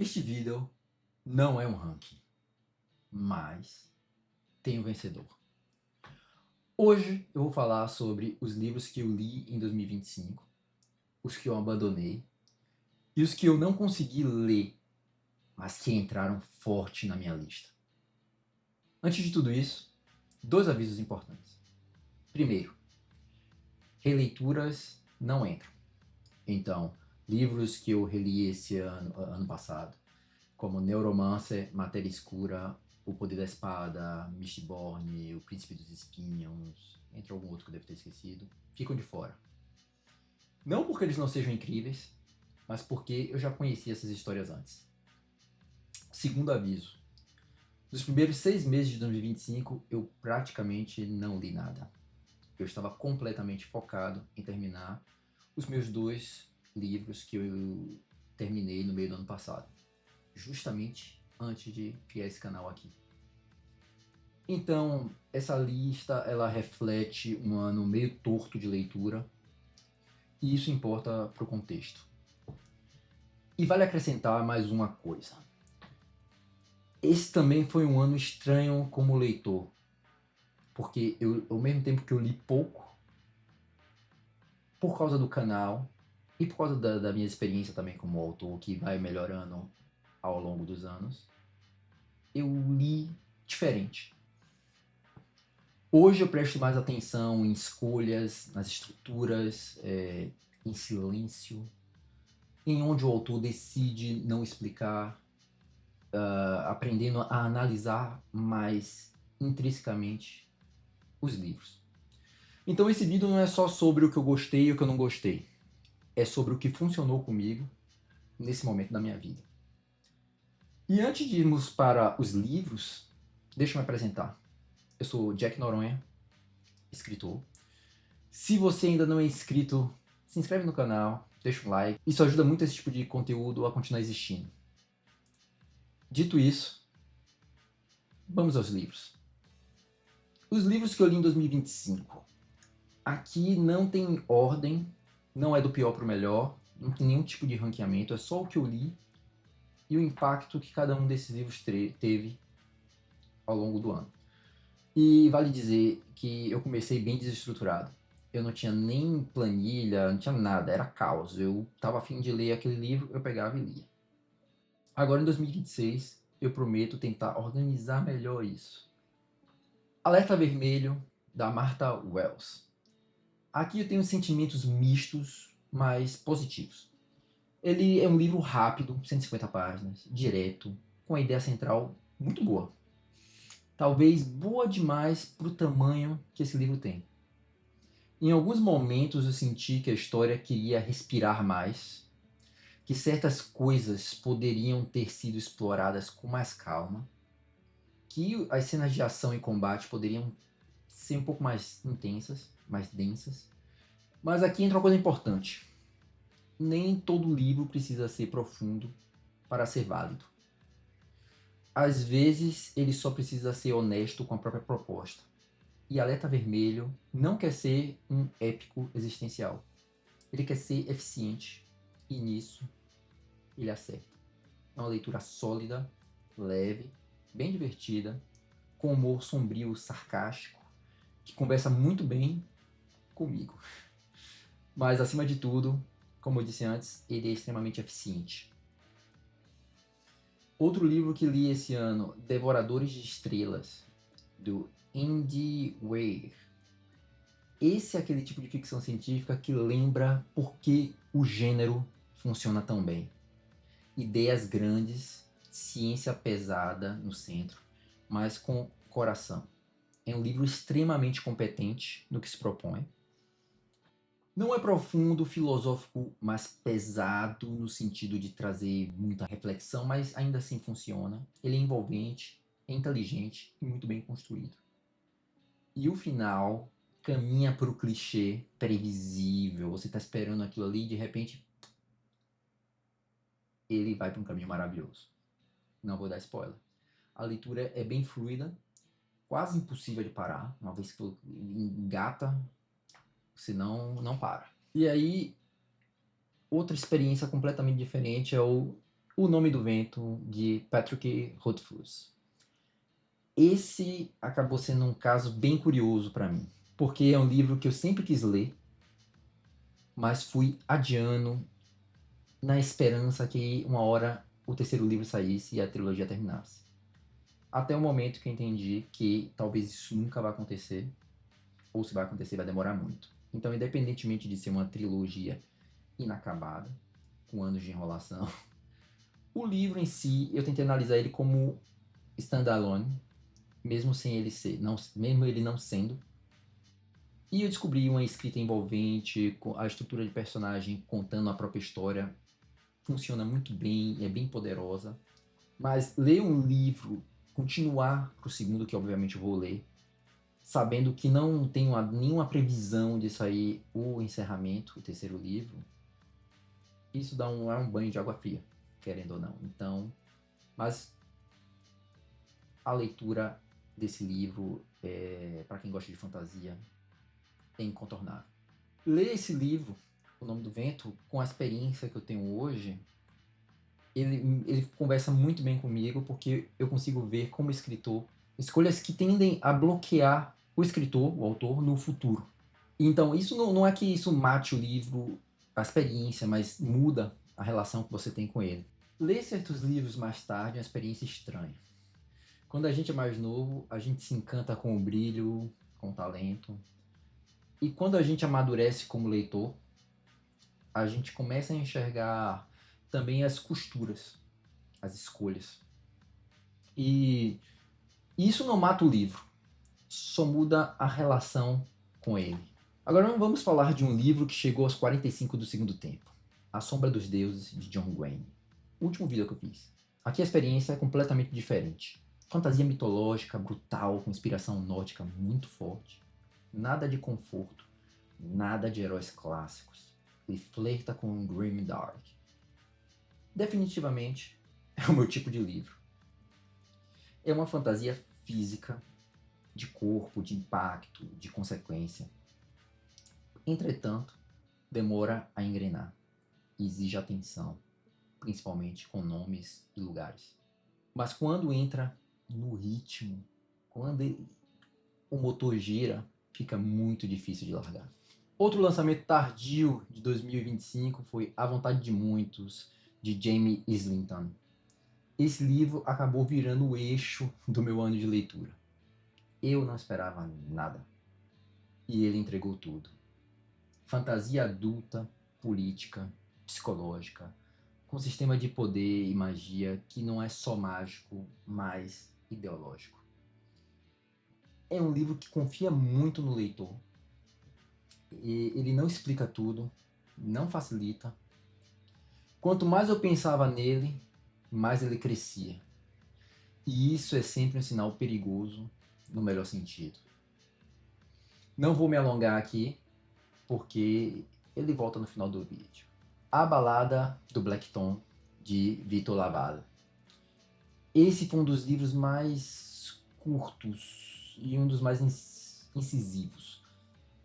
Este vídeo não é um ranking, mas tem um vencedor. Hoje eu vou falar sobre os livros que eu li em 2025, os que eu abandonei e os que eu não consegui ler, mas que entraram forte na minha lista. Antes de tudo isso, dois avisos importantes. Primeiro, releituras não entram. Então, livros que eu reli esse ano passado, como Neuromancer, Matéria Escura, O Poder da Espada, Mistborn, O Príncipe dos Espinhos, entre algum outro que eu devo ter esquecido, ficam de fora. Não porque eles não sejam incríveis, mas porque eu já conhecia essas histórias antes. Segundo aviso, nos primeiros 6 meses de 2025, eu praticamente não li nada. Eu estava completamente focado em terminar os meus 2 livros que eu terminei no meio do ano passado, justamente antes de criar esse canal aqui. Então, essa lista ela reflete um ano meio torto de leitura, e isso importa para o contexto. E vale acrescentar mais uma coisa. Esse também foi um ano estranho como leitor, porque ao mesmo tempo que eu li pouco, por causa do canal e por causa da minha experiência também como autor, que vai melhorando ao longo dos anos, eu li diferente. Hoje eu presto mais atenção em escolhas, nas estruturas, em silêncio, em onde o autor decide não explicar, aprendendo a analisar mais intrinsecamente os livros. Então esse vídeo não é só sobre o que eu gostei e o que eu não gostei, é sobre o que funcionou comigo nesse momento da minha vida. E antes de irmos para os livros, deixa eu me apresentar. Eu sou Jack Noronha, escritor. Se você ainda não é inscrito, se inscreve no canal, deixa um like. Isso ajuda muito esse tipo de conteúdo a continuar existindo. Dito isso, vamos aos livros. Os livros que eu li em 2025. Aqui não tem ordem, não é do pior para o melhor, não tem nenhum tipo de ranqueamento, é só o que eu li e o impacto que cada um desses livros teve ao longo do ano. E vale dizer que eu comecei bem desestruturado. Eu não tinha nem planilha, não tinha nada, era caos. Eu estava a fim de ler aquele livro, eu pegava e lia. Agora em 2026, eu prometo tentar organizar melhor isso. Alerta Vermelho, da Martha Wells. Aqui eu tenho sentimentos mistos, mas positivos. Ele é um livro rápido, 150 páginas, direto, com a ideia central muito boa. Talvez boa demais para o tamanho que esse livro tem. Em alguns momentos eu senti que a história queria respirar mais, que certas coisas poderiam ter sido exploradas com mais calma, que as cenas de ação e combate poderiam ser um pouco mais intensas, mais densas. Mas aqui entra uma coisa importante. Nem todo livro precisa ser profundo para ser válido. Às vezes, ele só precisa ser honesto com a própria proposta. E Alerta Vermelho não quer ser um épico existencial. Ele quer ser eficiente. E nisso, ele acerta. É uma leitura sólida, leve, bem divertida, com humor sombrio, sarcástico, que conversa muito bem comigo. Mas, acima de tudo, como eu disse antes, ele é extremamente eficiente. Outro livro que li esse ano, Devoradores de Estrelas, do Andy Weir. Esse é aquele tipo de ficção científica que lembra por que o gênero funciona tão bem. Ideias grandes, ciência pesada no centro, mas com coração. É um livro extremamente competente no que se propõe. Não é profundo, filosófico, mas pesado no sentido de trazer muita reflexão, mas ainda assim funciona. Ele é envolvente, é inteligente e muito bem construído. E o final caminha para o clichê previsível. Você está esperando aquilo ali e de repente ele vai para um caminho maravilhoso. Não vou dar spoiler. A leitura é bem fluida, quase impossível de parar. Uma vez que engata, senão não para. E aí, outra experiência completamente diferente é o O Nome do Vento, de Patrick Rothfuss. Esse acabou sendo um caso bem curioso para mim, porque é um livro que eu sempre quis ler, mas fui adiando na esperança que uma hora o terceiro livro saísse e a trilogia terminasse. Até o momento que eu entendi que talvez isso nunca vai acontecer, ou se vai acontecer vai demorar muito. Então, independentemente de ser uma trilogia inacabada, com anos de enrolação, o livro em si, eu tentei analisar ele como standalone, mesmo sem ele ser, não, mesmo ele não sendo. E eu descobri uma escrita envolvente, a estrutura de personagem contando a própria história funciona muito bem, é bem poderosa. Mas ler um livro, continuar pro segundo, que obviamente eu vou ler, sabendo que não tenho nenhuma previsão de sair o encerramento, o terceiro livro, isso é um banho de água fria, querendo ou não. Então, mas a leitura desse livro, para quem gosta de fantasia, é incontornável. Ler esse livro, O Nome do Vento, com a experiência que eu tenho hoje, ele conversa muito bem comigo, porque eu consigo ver como escritor escolhas que tendem a bloquear o escritor, o autor, no futuro. Então, isso não é que isso mate o livro, a experiência, mas muda a relação que você tem com ele. Ler certos livros mais tarde é uma experiência estranha. Quando a gente é mais novo, a gente se encanta com o brilho, com o talento. E quando a gente amadurece como leitor, a gente começa a enxergar também as costuras, as escolhas. E isso não mata o livro, só muda a relação com ele. Agora vamos falar de um livro que chegou aos 45 do segundo tempo. A Sombra dos Deuses, de John Green. O último vídeo que eu fiz. Aqui a experiência é completamente diferente. Fantasia mitológica, brutal, com inspiração nórdica muito forte. Nada de conforto, nada de heróis clássicos. Ele flerta com Grim Dark. Definitivamente é o meu tipo de livro. É uma fantasia física, de corpo, de impacto, de consequência. Entretanto, demora a engrenar e exige atenção, principalmente com nomes e lugares. Mas quando entra no ritmo, quando o motor gira, fica muito difícil de largar. Outro lançamento tardio de 2025 foi A Vontade de Muitos, de Jamie Islington. Esse livro acabou virando o eixo do meu ano de leitura. Eu não esperava nada. E ele entregou tudo. Fantasia adulta, política, psicológica, com sistema de poder e magia que não é só mágico, mas ideológico. É um livro que confia muito no leitor. E ele não explica tudo, não facilita. Quanto mais eu pensava nele, mais ele crescia. E isso é sempre um sinal perigoso, no melhor sentido. Não vou me alongar aqui, porque ele volta no final do vídeo. A Balada do Black Tom, de Vitor Laval. Esse foi um dos livros mais curtos e um dos mais incisivos.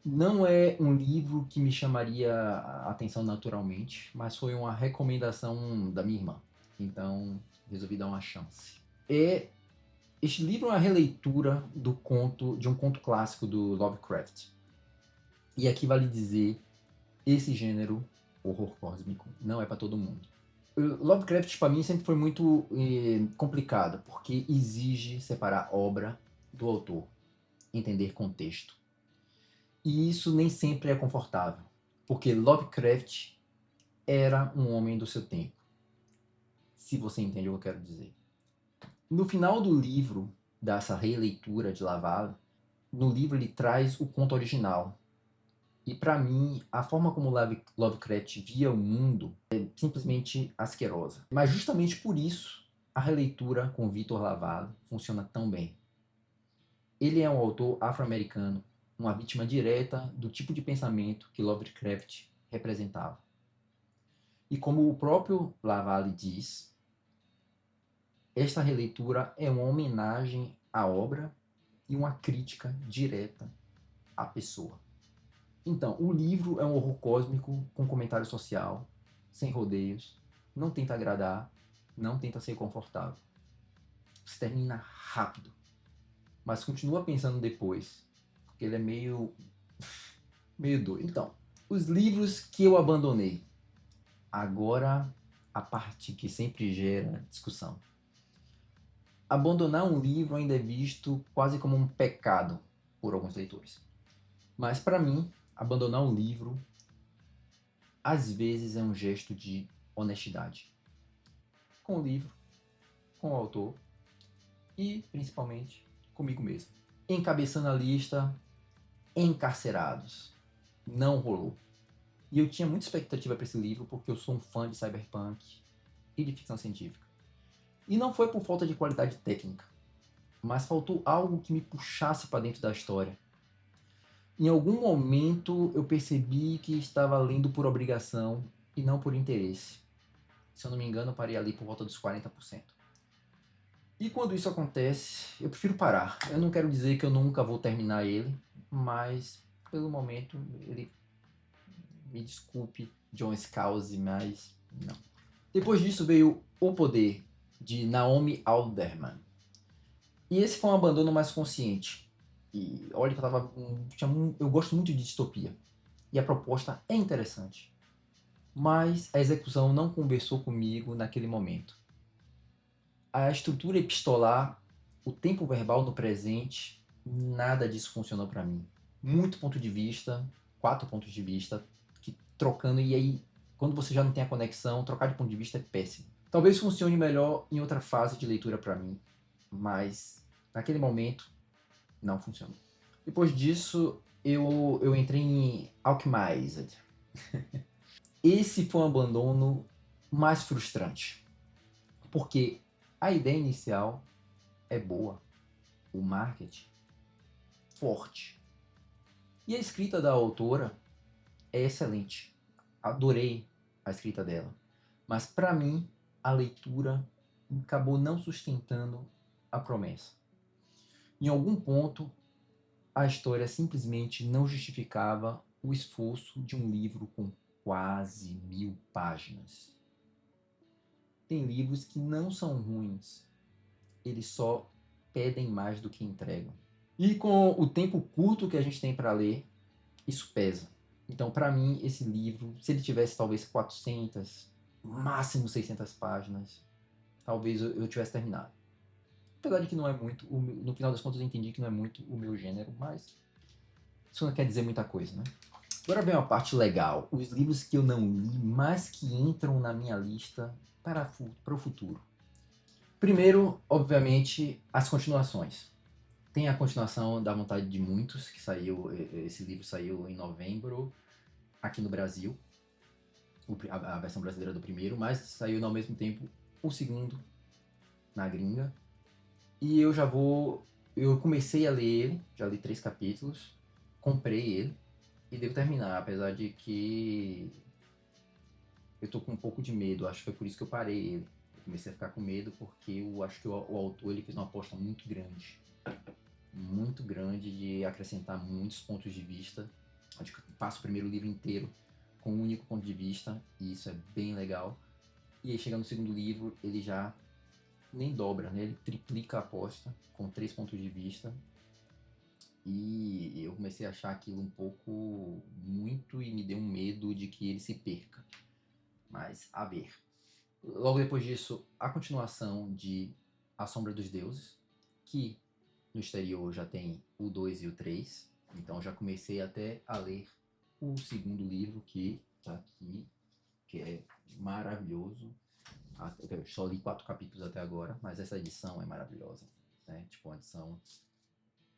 Não é um livro que me chamaria a atenção naturalmente, mas foi uma recomendação da minha irmã. Então, resolvi dar uma chance. Este livro é uma releitura de um conto clássico do Lovecraft. E aqui vale dizer, esse gênero, horror cósmico, não é para todo mundo. Lovecraft para mim sempre foi muito complicado, porque exige separar obra do autor, entender contexto. E isso nem sempre é confortável, porque Lovecraft era um homem do seu tempo, se você entende o que eu quero dizer. No final do livro, dessa releitura de Laval, no livro ele traz o conto original. E para mim, a forma como Lovecraft via o mundo é simplesmente asquerosa. Mas justamente por isso, a releitura com Victor Laval funciona tão bem. Ele é um autor afro-americano, uma vítima direta do tipo de pensamento que Lovecraft representava. E como o próprio Laval diz, esta releitura é uma homenagem à obra e uma crítica direta à pessoa. Então, o livro é um horror cósmico com comentário social, sem rodeios, não tenta agradar, não tenta ser confortável. Você termina rápido, mas continua pensando depois, porque ele é meio doido. Então, os livros que eu abandonei. Agora, a parte que sempre gera discussão. Abandonar um livro ainda é visto quase como um pecado por alguns leitores. Mas para mim, abandonar um livro às vezes é um gesto de honestidade com o livro, com o autor e principalmente comigo mesmo. Encabeçando a lista, Encarcerados. Não rolou. E eu tinha muita expectativa para esse livro porque eu sou um fã de cyberpunk e de ficção científica. E não foi por falta de qualidade técnica, mas faltou algo que me puxasse para dentro da história. Em algum momento eu percebi que estava lendo por obrigação e não por interesse. Se eu não me engano, eu parei ali por volta dos 40%. E quando isso acontece, eu prefiro parar. Eu não quero dizer que eu nunca vou terminar ele, mas pelo momento ele, me desculpe, John Scalzi, mas não. Depois disso veio O Poder, de Naomi Alderman. E esse foi um abandono mais consciente. E olha que eu gosto muito de distopia. E a proposta é interessante. Mas a execução não conversou comigo naquele momento. A estrutura epistolar, o tempo verbal no presente, nada disso funcionou para mim. Muito ponto de vista, 4 pontos de vista, que trocando, e aí, quando você já não tem a conexão, trocar de ponto de vista é péssimo. Talvez funcione melhor em outra fase de leitura para mim, mas naquele momento não funcionou. Depois disso, eu entrei em Alchemized. Esse foi um abandono mais frustrante, porque a ideia inicial é boa, o marketing forte. E a escrita da autora é excelente. Adorei a escrita dela. Mas para mim, a leitura acabou não sustentando a promessa. Em algum ponto, a história simplesmente não justificava o esforço de um livro com quase 1000 páginas. Tem livros que não são ruins, eles só pedem mais do que entregam. E com o tempo curto que a gente tem para ler, isso pesa. Então, para mim, esse livro, se ele tivesse talvez 400, máximo 600 páginas, talvez eu tivesse terminado. Apesar de que não é muito, no final das contas eu entendi que não é muito o meu gênero, mas isso não quer dizer muita coisa, né? Agora vem uma parte legal, os livros que eu não li, mas que entram na minha lista para o futuro. Primeiro, obviamente, as continuações. Tem a continuação da Vontade de Muitos, que saiu, esse livro saiu em novembro aqui no Brasil, a versão brasileira do primeiro, mas saiu ao mesmo tempo o segundo na gringa. E eu comecei a ler ele, já li 3 capítulos, comprei ele e devo terminar, apesar de que eu tô com um pouco de medo, acho que foi por isso que eu parei ele. Eu comecei a ficar com medo porque eu acho que o autor ele fez uma aposta muito grande de acrescentar muitos pontos de vista. Acho que passa o primeiro livro inteiro com um único ponto de vista, e isso é bem legal. E aí chega no segundo livro, ele já nem dobra, né? Ele triplica a aposta com 3 pontos de vista. E eu comecei a achar aquilo um pouco muito e me deu um medo de que ele se perca. Mas a ver. Logo depois disso, a continuação de A Sombra dos Deuses, que no exterior já tem o 2 e o 3. Então já comecei até a ler o segundo livro que tá aqui, que é maravilhoso. Eu só li 4 capítulos até agora, mas essa edição é maravilhosa. Né? Tipo, uma edição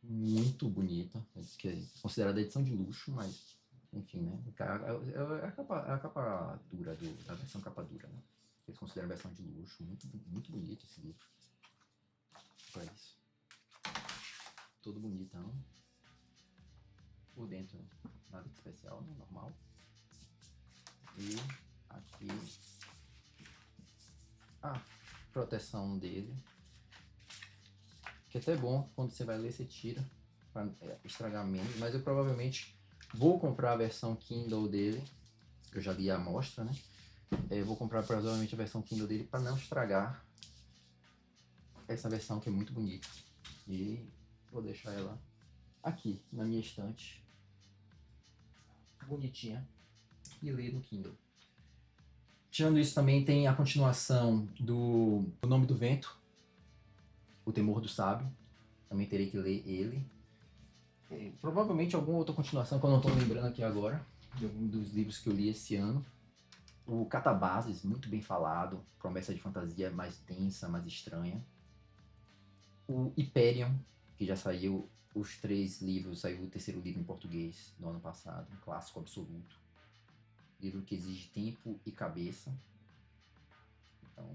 muito bonita, que é considerada edição de luxo, mas enfim, né? É a capa dura, a versão capa dura, né? Eles consideram a versão de luxo, muito bonito esse livro. Olha isso. Todo bonitão. Por dentro, nada de especial, né? Normal. E aqui a proteção dele, que é até bom, quando você vai ler você tira para estragar menos, mas eu provavelmente vou comprar a versão Kindle dele, eu já li a amostra, né? Eu vou comprar provavelmente a versão Kindle dele para não estragar essa versão que é muito bonita. E vou deixar ela aqui na minha estante, bonitinha, e ler no Kindle. Tirando isso, também tem a continuação do O Nome do Vento, O Temor do Sábio. Também terei que ler ele. Provavelmente alguma outra continuação que eu não estou lembrando aqui agora, de algum dos livros que eu li esse ano. O Catabases, muito bem falado, promessa de fantasia mais densa, mais estranha. O Hyperion, que já saiu os 3 livros, saiu o 3º livro em português no ano passado, um clássico absoluto. Livro que exige tempo e cabeça. Então,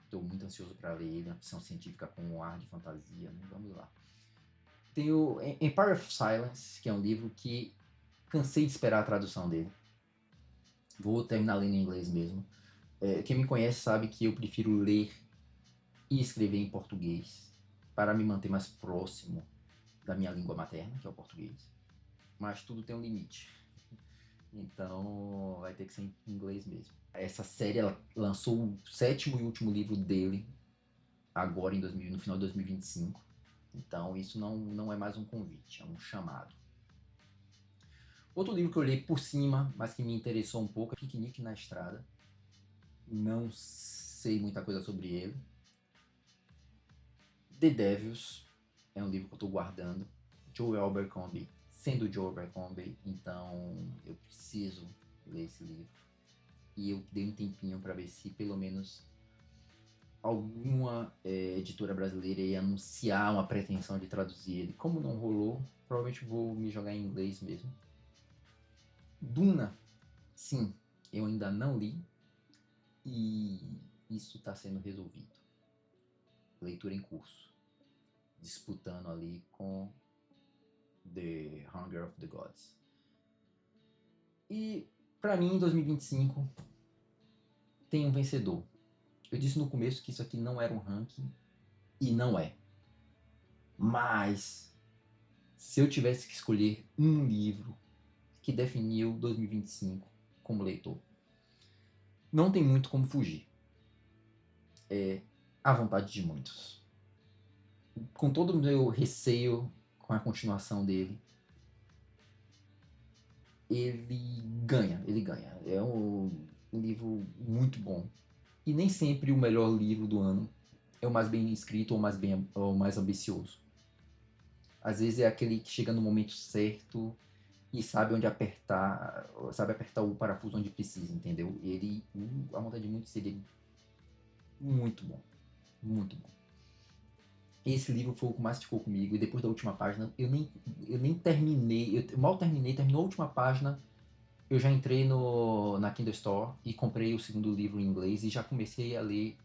estou muito ansioso para ler ele, uma ficção científica com um ar de fantasia, né? Vamos lá. Tem o Empire of Silence, que é um livro que cansei de esperar a tradução dele. Vou terminar lendo em inglês mesmo. Quem me conhece sabe que eu prefiro ler e escrever em português para me manter mais próximo da minha língua materna, que é o português. Mas tudo tem um limite. Então vai ter que ser em inglês mesmo. Essa série ela lançou o 7º e último livro dele agora no final de 2025. Então isso não é mais um convite, é um chamado. Outro livro que eu li por cima, mas que me interessou um pouco, é Piquenique na Estrada. Não sei muita coisa sobre ele. The Devils é um livro que eu estou guardando. Joel Abercrombie, sendo Joel Abercrombie, então eu preciso ler esse livro. E eu dei um tempinho para ver se pelo menos alguma editora brasileira ia anunciar uma pretensão de traduzir ele. Como não rolou, provavelmente vou me jogar em inglês mesmo. Duna, sim, eu ainda não li e isso está sendo resolvido. Leitura em curso, disputando ali com The Hunger of the Gods. E para mim, em 2025, tem um vencedor. Eu disse no começo que isso aqui não era um ranking e não é. Mas se eu tivesse que escolher um livro que definiu 2025 como leitor, não tem muito como fugir. É A Vontade de Muitos. Com todo o meu receio com a continuação dele, ele ganha. É um livro muito bom. E nem sempre o melhor livro do ano é o mais bem escrito ou mais ambicioso. Às vezes é aquele que chega no momento certo e sabe onde apertar, sabe apertar o parafuso onde precisa, entendeu? A Vontade de Muitos seria muito bom, muito bom. Esse livro foi o que mais ficou comigo, e depois da última página, eu nem terminei, eu mal terminou a última página, eu já entrei na Kindle Store e comprei o 2º livro em inglês e já comecei a ler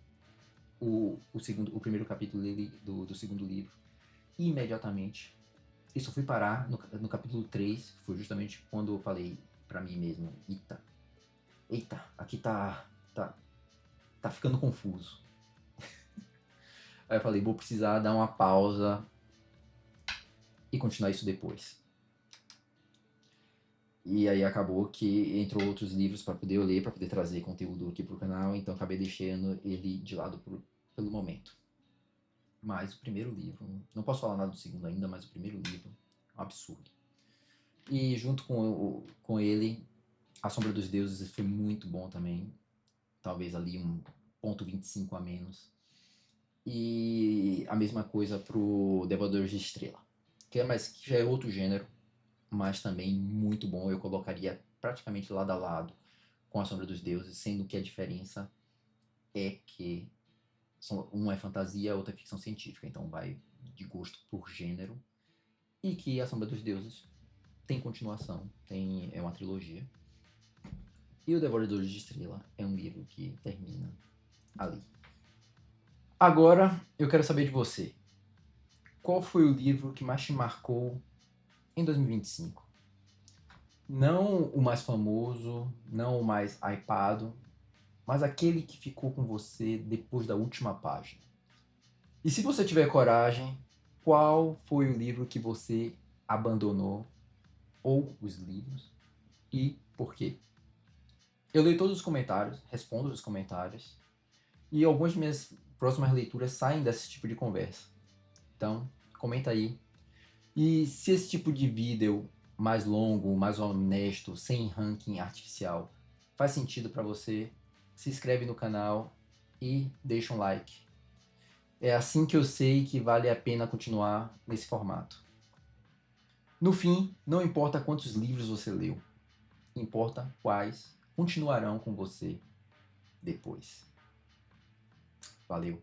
o primeiro capítulo dele, do 2º livro, imediatamente. E só fui parar no capítulo 3, foi justamente quando eu falei pra mim mesmo, eita, aqui tá ficando confuso. Aí eu falei, vou precisar dar uma pausa e continuar isso depois. E aí acabou que entrou outros livros para poder ler, para poder trazer conteúdo aqui pro canal, então acabei deixando ele de lado pelo momento. Mas o primeiro livro, não posso falar nada do segundo ainda, mas o primeiro livro, um absurdo. E junto com ele, A Sombra dos Deuses foi muito bom também, talvez ali um ponto 25 a menos. E a mesma coisa pro Devoradores de Estrela, que já é outro gênero, mas também muito bom. Eu colocaria praticamente lado a lado com A Sombra dos Deuses, sendo que a diferença é que um é fantasia, a outra é ficção científica, então vai de gosto por gênero, e que A Sombra dos Deuses tem continuação, é uma trilogia. E o Devoradores de Estrela é um livro que termina ali. Agora, eu quero saber de você. Qual foi o livro que mais te marcou em 2025? Não o mais famoso, não o mais hypado, mas aquele que ficou com você depois da última página. E se você tiver coragem, qual foi o livro que você abandonou, ou os livros, e por quê? Eu leio todos os comentários, respondo os comentários, e algumas de minhas próximas leituras saem desse tipo de conversa. Então, comenta aí. E se esse tipo de vídeo mais longo, mais honesto, sem ranking artificial, faz sentido para você, se inscreve no canal e deixa um like. É assim que eu sei que vale a pena continuar nesse formato. No fim, não importa quantos livros você leu, importa quais continuarão com você depois. Valeu!